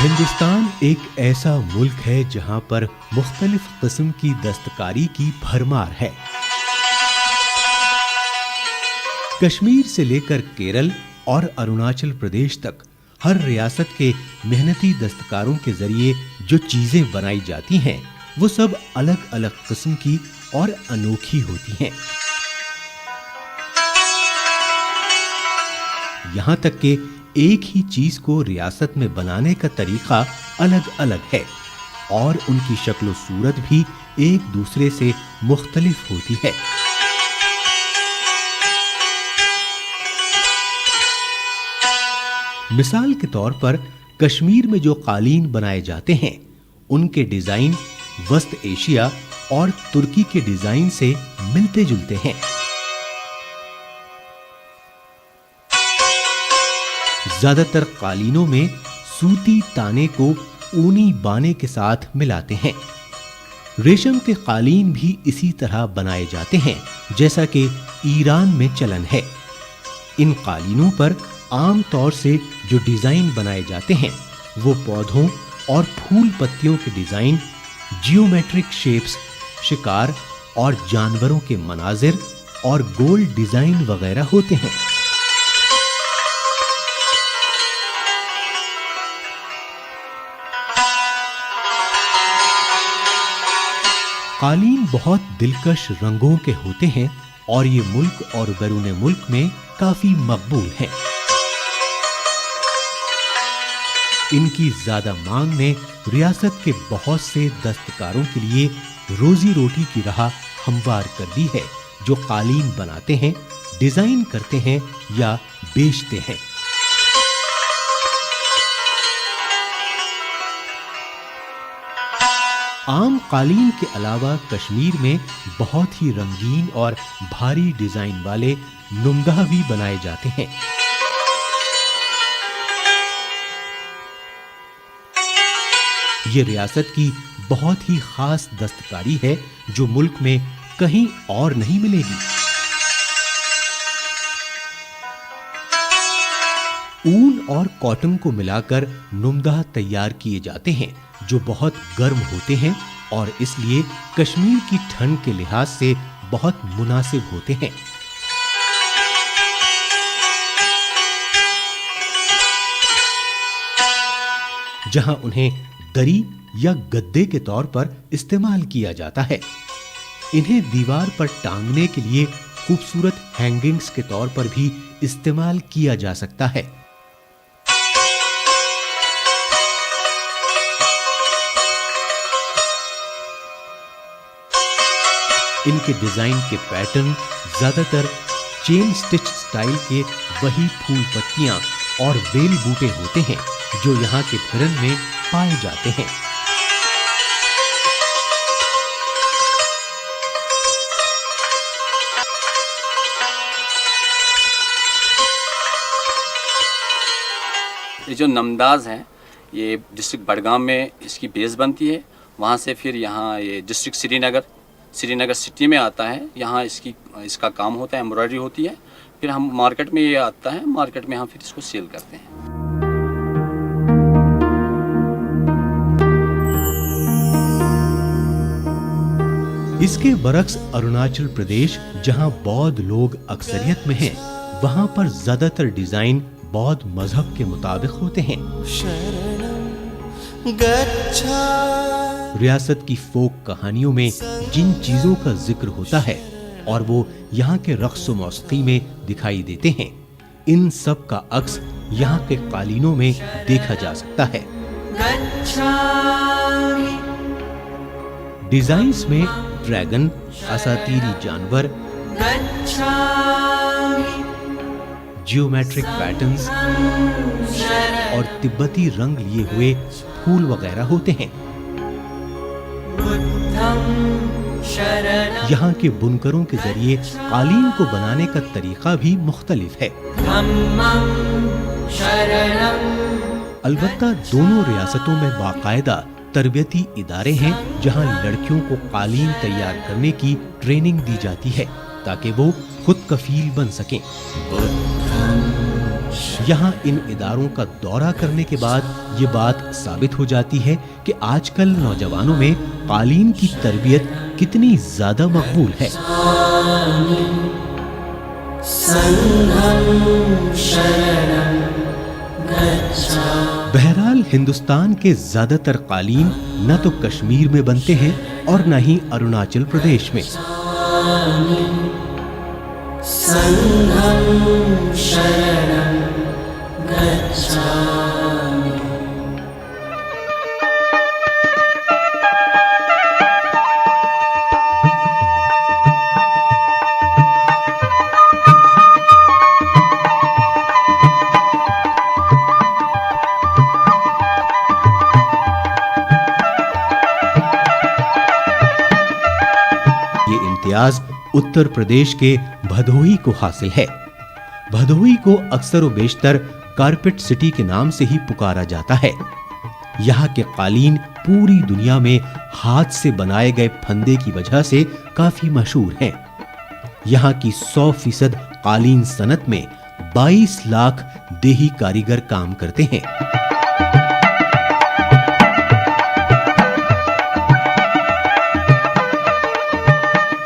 हिंदुस्तान एक ऐसा मुल्क है जहां पर मुख्तलिफ किस्म की दस्तकारी की भरमार है। कश्मीर से लेकर केरल और अरुणाचल प्रदेश तक हर रियासत के मेहनती दस्तकारों के जरिए जो चीजें बनाई जाती हैं, वो सब अलग अलग किस्म की और अनोखी होती हैं। यहाँ तक कि एक ही चीज को रियासत में बनाने का तरीका अलग अलग है और उनकी शक्ल सूरत भी एक दूसरे से मुख्तलिफ होती है। मिसाल के तौर पर कश्मीर में जो कालीन बनाए जाते हैं, उनके डिजाइन वस्त एशिया और तुर्की के डिजाइन से मिलते जुलते हैं। ज्यादातर कालीनों में सूती ताने को ऊनी बाने के साथ मिलाते हैं। रेशम के कालीन भी इसी तरह बनाए जाते हैं जैसा कि ईरान में चलन है। इन कालीनों पर आम तौर से जो डिजाइन बनाए जाते हैं, वो पौधों और फूल पत्तियों के डिजाइन, जियोमेट्रिक शेप्स, शिकार और जानवरों के मनाजिर और गोल डिजाइन वगैरह होते हैं। कालीन बहुत दिलकश रंगों के होते हैं और ये मुल्क और बैरून मुल्क में काफी मकबूल हैं। इनकी ज्यादा मांग ने रियासत के बहुत से दस्तकारों के लिए रोजी रोटी की राह हमवार कर दी है, जो कालीन बनाते हैं, डिजाइन करते हैं या बेचते हैं। आम कालीन के अलावा कश्मीर में बहुत ही रंगीन और भारी डिजाइन वाले नुमदा भी बनाए जाते हैं। ये रियासत की बहुत ही खास दस्तकारी है जो मुल्क में कहीं और नहीं मिलेगी। ऊन और कॉटन को मिलाकर नुमदा तैयार किए जाते हैं जो बहुत गर्म होते हैं और इसलिए कश्मीर की ठंड के लिहाज से बहुत मुनासिब होते हैं। जहां उन्हें दरी या गद्दे के तौर पर इस्तेमाल किया जाता है। इन्हें दीवार पर टांगने के लिए खूबसूरत हैंगिंग्स के तौर पर भी इस्तेमाल किया जा सकता है। इनके डिजाइन के पैटर्न ज्यादातर चेन स्टिच स्टाइल के वही फूल पत्तियां और बेल बूटे होते हैं जो यहाँ के फिरन में पाए जाते हैं। ये जो नमदाज हैं, ये डिस्ट्रिक्ट बडगाम में इसकी बेस बनती है। वहाँ से फिर यहाँ ये डिस्ट्रिक्ट श्रीनगर सिटी में आता है। यहाँ इसका काम होता है, एम्ब्रॉयडरी होती है। फिर हम मार्केट में ये आता है, मार्केट में हम फिर इसको सेल करते हैं। इसके बरक्स अरुणाचल प्रदेश, जहाँ बौद्ध लोग अक्सरियत में हैं, वहाँ पर ज्यादातर डिजाइन बौद्ध मजहब के मुताबिक होते हैं। रियासत की फोक कहानियों में जिन चीजों का जिक्र होता है और वो यहाँ के रक्स मौसीकी में दिखाई देते हैं, इन सब का अक्स यहाँ के कालीनों में देखा जा सकता है। डिजाइन्स में ड्रैगन, असातीरी जानवर, जियोमेट्रिक पैटर्न्स और तिब्बती रंग लिए हुए फूल वगैरह होते हैं। यहाँ के बुनकरों के जरिए कालीन को बनाने का तरीका भी मुख्तलिफ है। अलबत्ता दोनों रियासतों में बाकायदा तरबियती इदारे हैं जहाँ लड़कियों को कालीन तैयार करने की ट्रेनिंग दी जाती है ताकि वो खुद कफील बन सकें। यहाँ इन इदारों का दौरा करने के बाद ये बात साबित हो जाती है कि आजकल नौजवानों में कालीन की तरबियत कितनी ज्यादा मकबूल है। बहरहाल हिंदुस्तान के ज्यादातर कालीन न तो कश्मीर में बनते हैं और न ही अरुणाचल प्रदेश में। उत्तर प्रदेश के भदोही को हासिल है। भदोही को अक्सर व बेशतर कारपेट सिटी के नाम से ही पुकारा जाता है। यहाँ के कालीन पूरी दुनिया में हाथ से बनाए गए फंदे की वजह से काफी मशहूर हैं। यहाँ की 100% कालीन सनत में 22 लाख देही कारीगर काम करते हैं।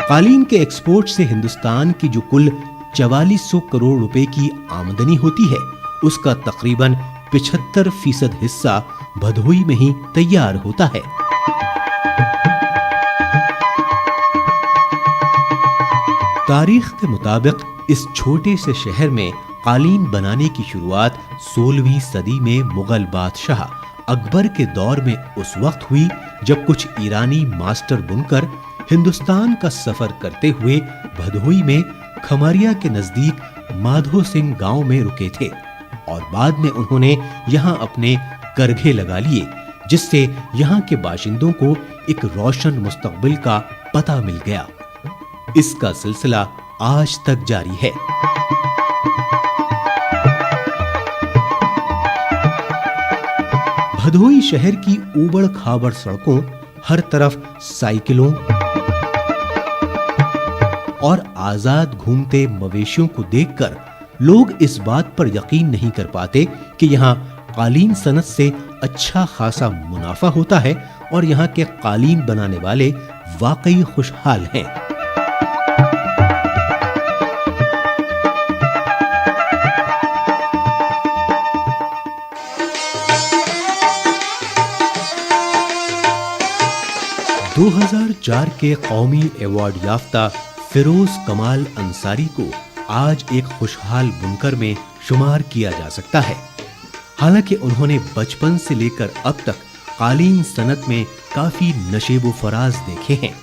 कालीन के एक्सपोर्ट से हिंदुस्तान की जो कुल 4400 करोड़ रुपए की आमदनी होती है, उसका तकरीबन 75% हिस्सा भदोही में ही तैयार होता है। तारीख के मुताबिक इस छोटे से शहर में कालीन बनाने की शुरुआत 16वीं सदी में मुगल बादशाह अकबर के दौर में उस वक्त हुई जब कुछ ईरानी मास्टर बुनकर हिंदुस्तान का सफर करते हुए भदोही में खमरिया के नजदीक माधो सिंह गांव में रुके थे और बाद में उन्होंने यहां अपने करघे लगा लिए, जिससे यहां के बाशिंदों को एक रोशन मुस्तकबिल का पता मिल गया। इसका सिलसिला आज तक जारी है। भदोही शहर की ऊबड़ खाबड़ सड़कों, हर तरफ साइकिलों और आजाद घूमते मवेशियों को देखकर लोग इस बात पर यकीन नहीं कर पाते कि यहाँ कालीन सनत से अच्छा खासा मुनाफा होता है और यहाँ के कालीन बनाने वाले वाकई खुशहाल हैं। दो 2004 के कौमी अवार्ड याफ्ता फिरोज कमाल अंसारी को आज एक खुशहाल बुनकर में शुमार किया जा सकता है। हालांकि उन्होंने बचपन से लेकर अब तक कालीन सनत में काफी नशेबो फराज देखे हैं।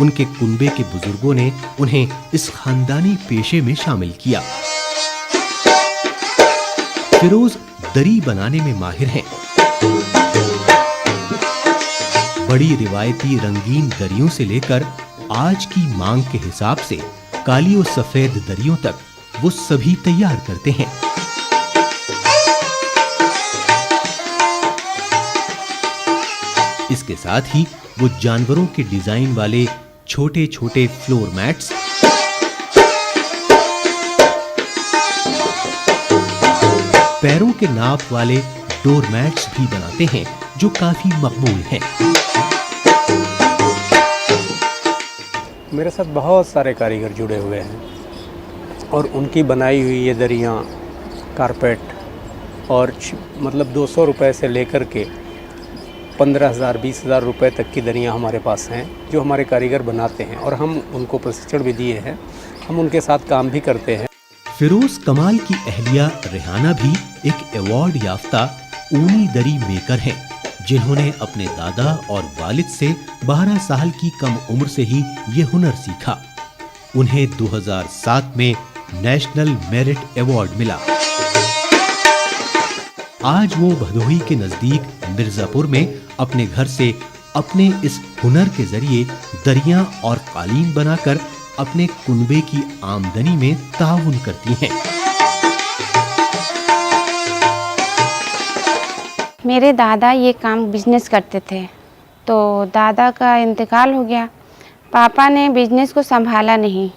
उनके कुनबे के बुजुर्गों ने उन्हें इस खानदानी पेशे में शामिल किया। फिरोज दरी बनाने में माहिर हैं। बड़ी रिवायती रंगीन दरियों से लेकर आज की मांग के हिसाब से काली और सफेद दरियों तक वो सभी तैयार करते हैं। इसके साथ ही वो जानवरों के डिजाइन वाले छोटे छोटे फ्लोर मैट्स, पैरों के नाप वाले डोर मैट्स भी बनाते हैं जो काफी मकबूल हैं। मेरे साथ बहुत सारे कारीगर जुड़े हुए हैं और उनकी बनाई हुई ये दरियाँ, कारपेट और मतलब 200 रुपए से लेकर के 15,000 20,000 रुपए तक की दरियाँ हमारे पास हैं जो हमारे कारीगर बनाते हैं और हम उनको प्रशिक्षण भी दिए हैं। हम उनके साथ काम भी करते हैं। फिरोज कमाल की अहलिया रेहाना भी एक अवार्ड याफ्ता ऊनी दरी मेकर हैं, जिन्होंने अपने दादा और वालिद से 12 साल की कम उम्र से ही ये हुनर सीखा। उन्हें 2007 में नेशनल मेरिट अवार्ड मिला। आज वो भदोही के नजदीक मिर्जापुर में अपने घर से अपने इस हुनर के जरिए दरियां और कालीन बनाकर अपने कुनबे की आमदनी में ताउन करती हैं। मेरे दादा ये काम बिजनेस करते थे, तो दादा का इंतकाल हो गया। पापा ने बिजनेस को संभाला नहीं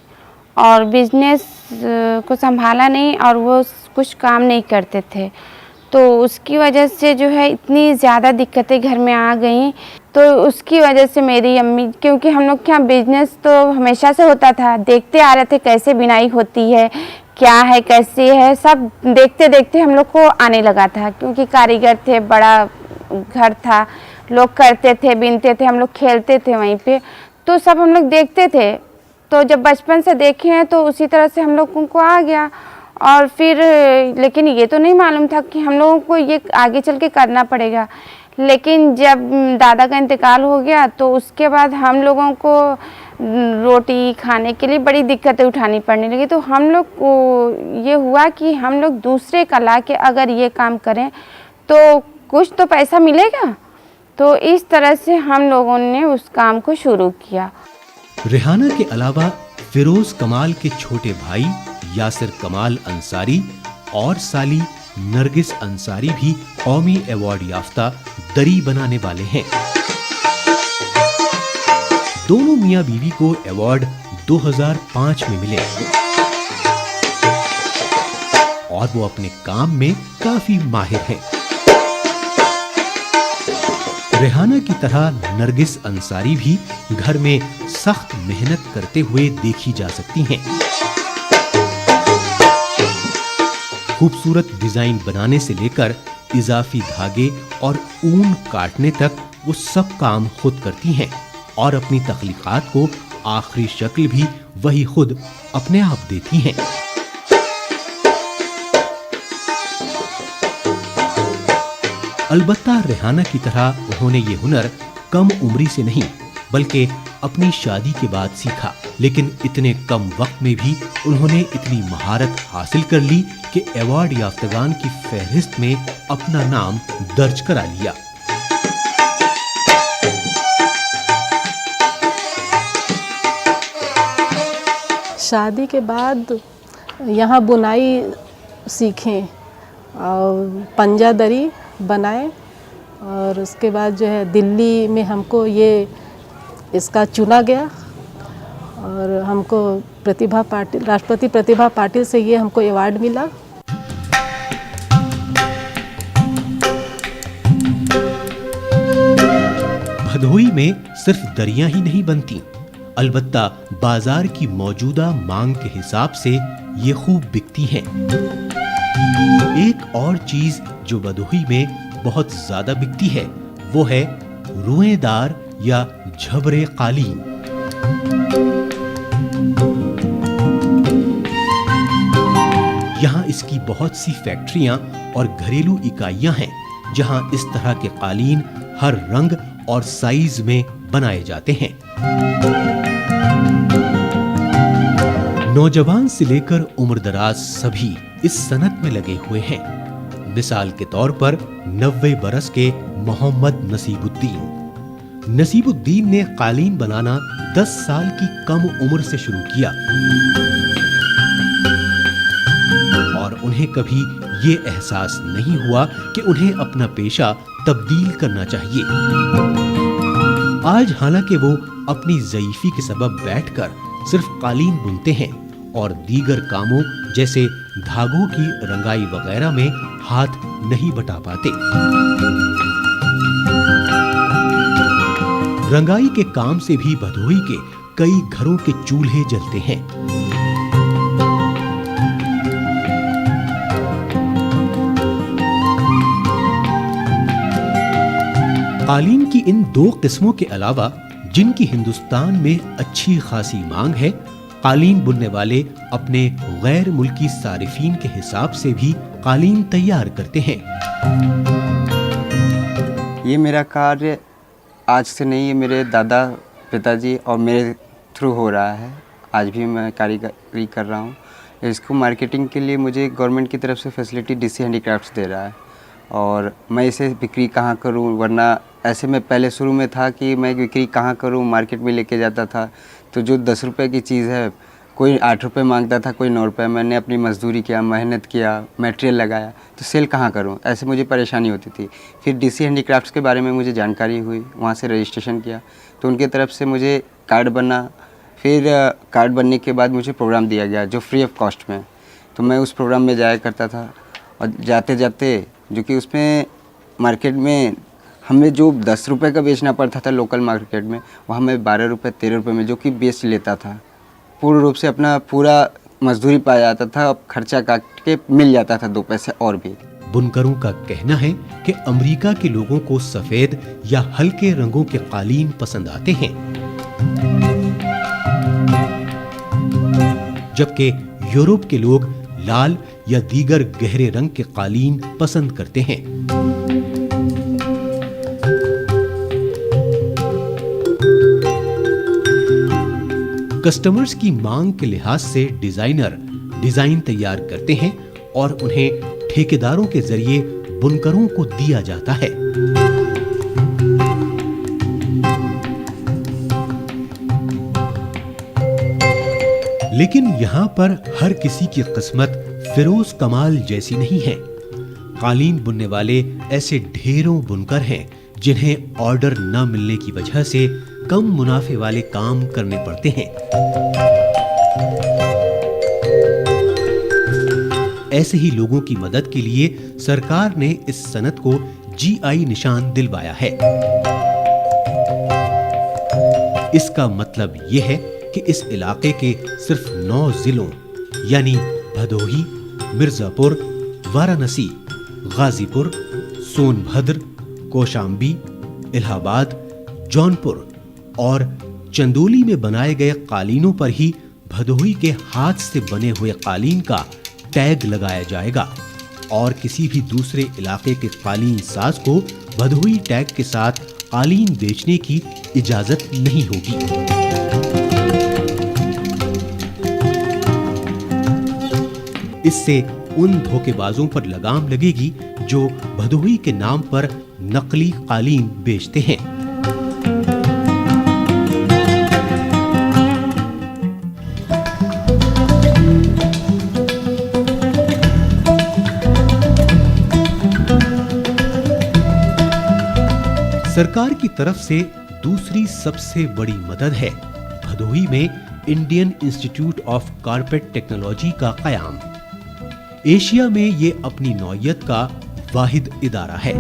और बिजनेस को संभाला नहीं और वो कुछ काम नहीं करते थे, तो उसकी वजह से जो है इतनी ज़्यादा दिक्कतें घर में आ गई। तो उसकी वजह से मेरी अम्मी, क्योंकि हम लोग के यहाँ बिजनेस तो हमेशा से होता था, देखते आ रहे थे कैसे बिनाई होती है, क्या है कैसे है, सब देखते देखते हम लोग को आने लगा था, क्योंकि कारीगर थे, बड़ा घर था, लोग करते थे, बिनते थे, हम लोग खेलते थे वहीं पे, तो सब हम लोग देखते थे। तो जब बचपन से देखे हैं तो उसी तरह से हम लोगों को आ गया। और फिर लेकिन ये तो नहीं मालूम था कि हम लोगों को ये आगे चल के करना पड़ेगा। लेकिन जब दादा का इंतकाल हो गया तो उसके बाद हम लोगों को रोटी खाने के लिए बड़ी दिक्कतें उठानी पड़ने लगी। तो हम लोग को ये हुआ कि हम लोग दूसरे का ला के अगर ये काम करें तो कुछ तो पैसा मिलेगा। तो इस तरह से हम लोगों ने उस काम को शुरू किया। रेहाना के अलावा फिरोज कमाल के छोटे भाई यासिर कमाल अंसारी और साली नरगिस अंसारी भी कौमी अवार्ड याफ्ता दरी बनाने वाले हैं। दोनों मियां बीवी को अवार्ड 2005 में मिले और वो अपने काम में काफी माहिर हैं। रेहाना की तरह नरगिस अंसारी भी घर में सख्त मेहनत करते हुए देखी जा सकती हैं। खूबसूरत डिजाइन बनाने से लेकर इजाफी धागे और ऊन काटने तक वो सब काम खुद करती हैं और अपनी तख्लीकात को आखिरी शक्ल भी वही खुद अपने आप देती हैं। अलबत्ता रेहाना की तरह उन्होंने ये हुनर कम उम्री से नहीं बल्कि अपनी शादी के बाद सीखा, लेकिन इतने कम वक्त में भी उन्होंने इतनी महारत हासिल कर ली कि अवार्ड याफ्तगान की फहरिस्त में अपना नाम दर्ज करा लिया। शादी के बाद यहाँ बुनाई सीखें और पंजा दरी बनाए और उसके बाद जो है दिल्ली में हमको ये इसका चुना गया और हमको प्रतिभा पाटिल, राष्ट्रपति प्रतिभा पाटिल से ये हमको अवार्ड मिला। भदोही में सिर्फ दरियां ही नहीं बनती, अलबत्ता बाजार की मौजूदा मांग के हिसाब से ये खूब बिकती हैं। एक और चीज जो भदोही में बहुत ज्यादा बिकती है वो है रुएदार या झबरे कालीन। यहाँ इसकी बहुत सी फैक्ट्रियां और घरेलू इकाइयां हैं जहां इस तरह के कालीन हर रंग और साइज में बनाए जाते हैं। नौजवान से लेकर उम्रदराज सभी इस सनत में लगे हुए हैं। मिसाल के तौर पर 90 बरस के मोहम्मद नसीबुद्दीन ने कालीन बनाना 10 साल की कम उम्र से शुरू किया और उन्हें कभी ये एहसास नहीं हुआ कि उन्हें अपना पेशा तब्दील करना चाहिए। आज हालांकि वो अपनी ज़ईफी के सबब बैठकर सिर्फ कालीन बुनते हैं और दीगर कामों जैसे धागों की रंगाई वगैरह में हाथ नहीं बटा पाते। रंगाई के काम से भी भदोही के कई घरों के चूल्हे जलते हैं। कालीन की इन 2 किस्मों के अलावा जिनकी हिंदुस्तान में अच्छी खासी मांग है, कालीन बुनने वाले अपने गैर मुल्की सारिफीन के हिसाब से भी कालीन तैयार करते हैं। ये मेरा कार्य आज से नहीं है, मेरे दादा पिताजी और मेरे थ्रू हो रहा है। आज भी मैं कारीगरी कर रहा हूँ। इसको मार्केटिंग के लिए मुझे गवर्नमेंट की तरफ से फैसिलिटी डीसी हैंडीक्राफ्ट्स दे रहा है और मैं इसे बिक्री कहाँ करूँ, वरना ऐसे में पहले शुरू में था कि मैं बिक्री कहाँ करूँ, मार्केट में लेके जाता था तो जो 10 रुपये की चीज़ है कोई 8 रुपये मांगता था, कोई 9 रुपये। मैंने अपनी मजदूरी किया, मेहनत किया, मटेरियल लगाया, तो सेल कहाँ करूँ, ऐसे मुझे परेशानी होती थी। फिर डीसी हैंडीक्राफ्ट्स के बारे में मुझे जानकारी हुई, वहाँ से रजिस्ट्रेशन किया तो उनके तरफ से मुझे कार्ड बना, फिर कार्ड बनने के बाद मुझे प्रोग्राम दिया गया जो फ्री ऑफ कॉस्ट में, तो मैं उस प्रोग्राम में जाया करता था। और जाते जाते जो कि उसमें मार्केट में हमें जो 10 रुपये का बेचना पड़ता था लोकल मार्केट में, वहाँ मैं 12 रुपये 13 रुपये में जो कि बेच लेता था। पूर्ण रूप से अपना पूरा मजदूरी पाया जाता था, खर्चा काट के मिल जाता था 2 पैसे और भी। बुनकरों का कहना है कि अमेरिका के लोगों को सफेद या हल्के रंगों के कालीन पसंद आते हैं, जबकि यूरोप के लोग लाल या दीगर गहरे रंग के कालीन पसंद करते हैं। कस्टमर्स की मांग के लिहाज से डिजाइनर डिजाइन तैयार करते हैं और उन्हें ठेकेदारों के जरिए बुनकरों को दिया जाता है। लेकिन यहाँ पर हर किसी की किस्मत फिरोज कमाल जैसी नहीं है। कालीन बुनने वाले ऐसे ढेरों बुनकर हैं जिन्हें ऑर्डर न मिलने की वजह से कम मुनाफे वाले काम करने पड़ते हैं। ऐसे ही लोगों की मदद के लिए सरकार ने इस सनत को जीआई निशान दिलवाया है। इसका मतलब यह है कि इस इलाके के सिर्फ 9 जिलों यानी भदोही, मिर्जापुर, वाराणसी, गाजीपुर, सोनभद्र, कौशाम्बी, इलाहाबाद, जौनपुर और चंदौली में बनाए गए कालीनों पर ही भदोही के हाथ से बने हुए कालीन का टैग लगाया जाएगा और किसी भी दूसरे इलाके के कालीन साज को भदोही टैग के साथ कालीन बेचने की इजाजत नहीं होगी। इससे उन धोखेबाजों पर लगाम लगेगी जो भदोही के नाम पर नकली कालीन बेचते हैं। सरकार की तरफ से दूसरी सबसे बड़ी मदद है भदोही में Indian institute of carpet technology का कयाम। एशिया में ये अपनी नौयत का वाहिद इदारा है।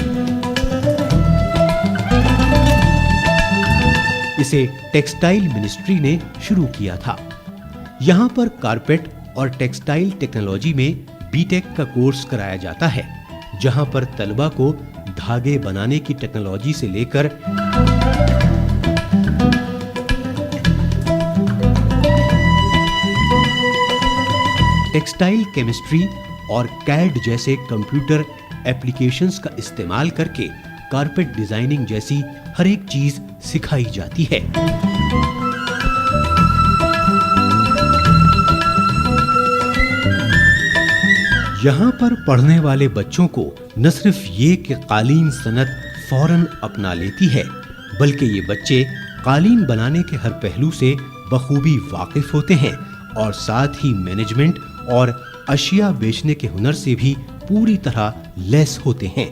इसे टेक्सटाइल मिनिस्ट्री ने शुरू किया था। यहाँ पर कारपेट और टेक्सटाइल टेक्नोलॉजी में बीटेक का कोर्स कराया जाता है, जहाँ पर तलबा को धागे बनाने की टेक्नोलॉजी से लेकर टेक्सटाइल केमिस्ट्री और कैड जैसे कंप्यूटर एप्लीकेशंस का इस्तेमाल करके कारपेट डिजाइनिंग जैसी हर एक चीज सिखाई जाती है। यहाँ पर पढ़ने वाले बच्चों को न सिर्फ ये कि कालीन सनत फौरन अपना लेती है, बल्कि ये बच्चे कालीन बनाने के हर पहलू से बखूबी वाकिफ होते हैं और साथ ही मैनेजमेंट और अशिया बेचने के हुनर से भी पूरी तरह लैस होते हैं।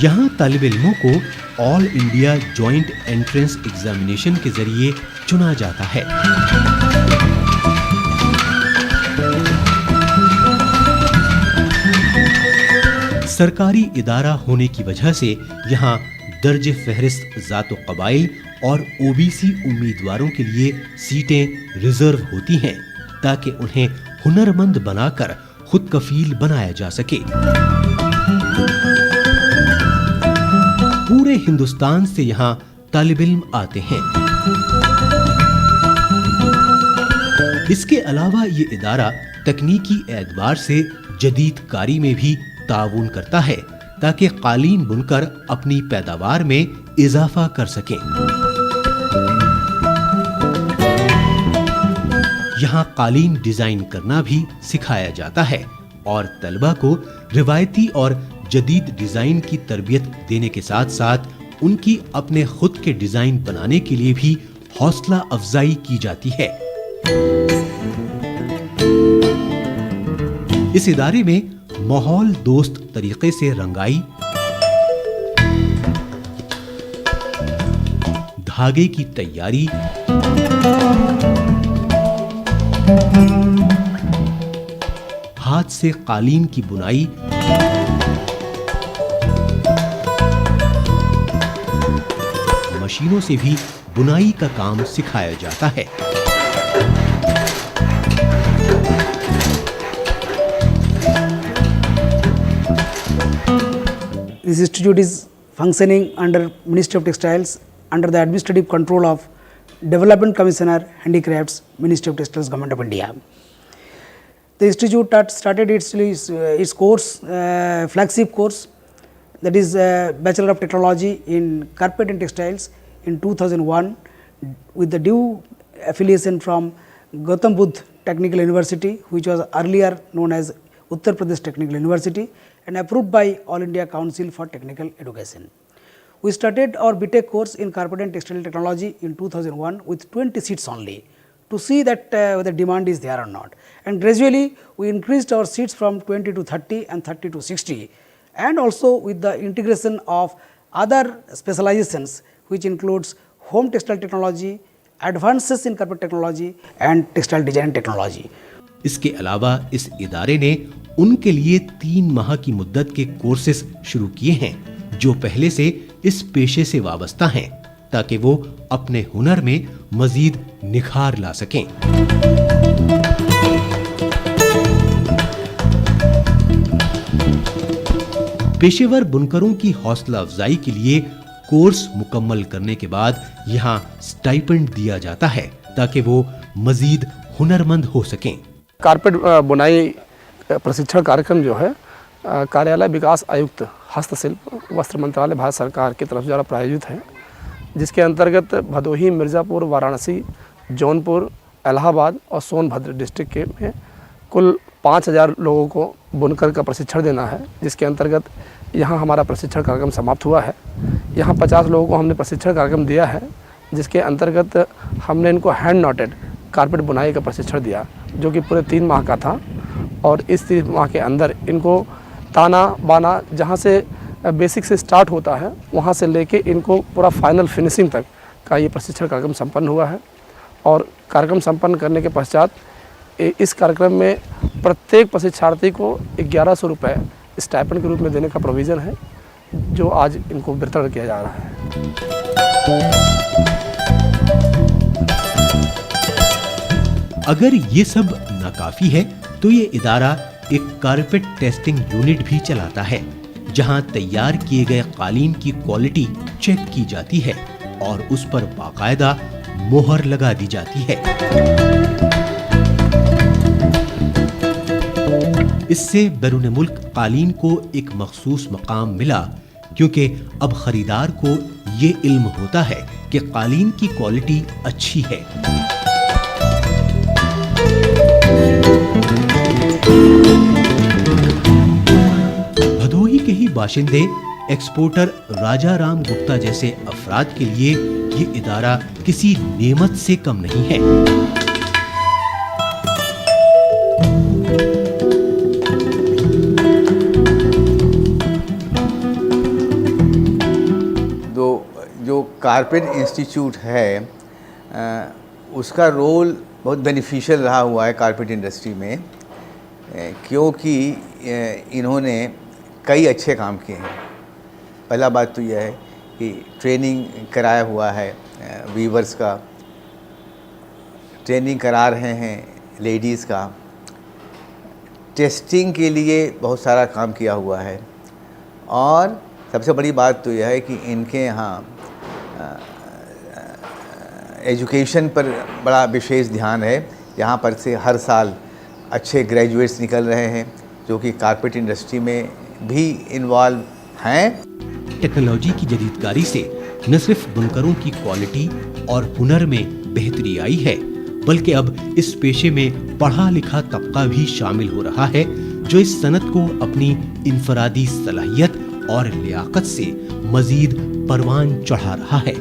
यहाँ तालिब इल्मों को all India joint entrance examination के जरिए चुना जाता है। सरकारी इदारा होने की वजह से यहाँ दर्ज फहरिस्त जातो कबाइल और ओबीसी उम्मीदवारों के लिए सीटें रिजर्व होती हैं ताकि उन्हें हुनरमंद बनाकर खुद कफील बनाया जा सके। पूरे हिंदुस्तान से यहाँ तालिब इल्म आते हैं। इसके अलावा ये इदारा तकनीकी एतबार से जदीद कारी में भी ताउन करता है ताकि कालीन बुनकर अपनी पैदावार में इजाफा कर सकें। यहाँ कालीन डिजाइन करना भी सिखाया जाता है और तलबा को रिवायती और जदीद डिजाइन की तरबियत देने के साथ साथ उनकी अपने खुद के डिजाइन बनाने के लिए भी हौसला अफजाई की जाती है। इस इदारे में माहौल दोस्त तरीके से रंगाई, धागे की तैयारी, हाथ से कालीन की बुनाई, मशीनों से भी बुनाई का काम सिखाया जाता है। This institute is functioning under Ministry of Textiles under the administrative control of Development Commissioner Handicrafts, Ministry of Textiles, Government of India. The institute started its course, flagship course, that is Bachelor of Technology in Carpet and Textiles in 2001 with the due affiliation from Gautam Budh Technical University, which was earlier known as Uttar Pradesh Technical University, and approved by All India Council for Technical Education. We started our BTech course in Carpet and Textile Technology in 2001 with 20 seats only, to see that whether demand is there or not. And gradually we increased our seats from 20 to 30 and 30 to 60, and also with the integration of other specializations, which includes home textile technology, advances in carpet technology and textile design technology. इसके अलावा इस इदारे ने उनके लिए 3 माह की मुद्दत के कोर्सेज शुरू किए हैं जो पहले से इस पेशे से वाबस्ता हैं, ताकि वो अपने हुनर में मजीद निखार ला सकें। पेशेवर बुनकरों की हौसला अफजाई के लिए कोर्स मुकम्मल करने के बाद यहाँ स्टाइपेंड दिया जाता है, ताकि वो मजीद हुनरमंद हो सकें। कारपेट बुनाई प्रशिक्षण कार्यक्रम जो है कार्यालय विकास आयुक्त हस्तशिल्प वस्त्र मंत्रालय भारत सरकार की तरफ द्वारा प्रायोजित है, जिसके अंतर्गत भदोही, मिर्ज़ापुर, वाराणसी, जौनपुर, इलाहाबाद और सोनभद्र डिस्ट्रिक्ट के में कुल 5000 लोगों को बुनकर का प्रशिक्षण देना है, जिसके अंतर्गत यहाँ हमारा प्रशिक्षण कार्यक्रम समाप्त हुआ है। यहाँ 50 लोगों को हमने प्रशिक्षण कार्यक्रम दिया है, जिसके अंतर्गत हमने इनको हैंड नॉटेड कारपेट बुनाई का प्रशिक्षण दिया, जो कि पूरे 3 माह का था। और इस 3 माह के अंदर इनको ताना बाना जहाँ से बेसिक से स्टार्ट होता है, वहाँ से लेके इनको पूरा फाइनल फिनिशिंग तक का ये प्रशिक्षण कार्यक्रम संपन्न हुआ है। और कार्यक्रम संपन्न करने के पश्चात इस कार्यक्रम में प्रत्येक प्रशिक्षार्थी को 1100 रुपये स्टाइपेंड के रूप में देने का प्रोविज़न है, जो आज इनको वितरण किया जा रहा है। अगर ये सब नाकाफी है तो ये इदारा एक कारपेट टेस्टिंग यूनिट भी चलाता है, जहां तैयार किए गए कालीन की क्वालिटी चेक की जाती है और उस पर बाकायदा मोहर लगा दी जाती है। इससे बैरून मुल्क कालीन को एक मखसूस मकाम मिला, क्योंकि अब खरीदार को ये इल्म होता है कि कालीन की क्वालिटी अच्छी है। भदोही के ही बाशिंदे एक्सपोर्टर राजा राम गुप्ता जैसे अफराद के लिए ये इदारा किसी नेमत से कम नहीं है। जो कारपेट इंस्टीट्यूट है उसका रोल बहुत बेनिफिशियल रहा हुआ है कारपेट इंडस्ट्री में, क्योंकि इन्होंने कई अच्छे काम किए हैं। पहला बात तो यह है कि ट्रेनिंग कराया हुआ है वीवर्स का, ट्रेनिंग करा रहे हैं लेडीज़ का, टेस्टिंग के लिए बहुत सारा काम किया हुआ है। और सबसे बड़ी बात तो यह है कि इनके यहाँ एजुकेशन पर बड़ा विशेष ध्यान है। यहाँ पर से हर साल अच्छे ग्रेजुएट्स निकल रहे हैं, जो कि कारपेट इंडस्ट्री में भी इन्वॉल्व हैं। टेक्नोलॉजी की जदीदकारी से न सिर्फ बुनकरों की क्वालिटी और हुनर में बेहतरी आई है, बल्कि अब इस पेशे में पढ़ा लिखा तबका भी शामिल हो रहा है, जो इस सनत को अपनी इनफरादी सलाहियत और लियाकत से मजीद परवान चढ़ा रहा है।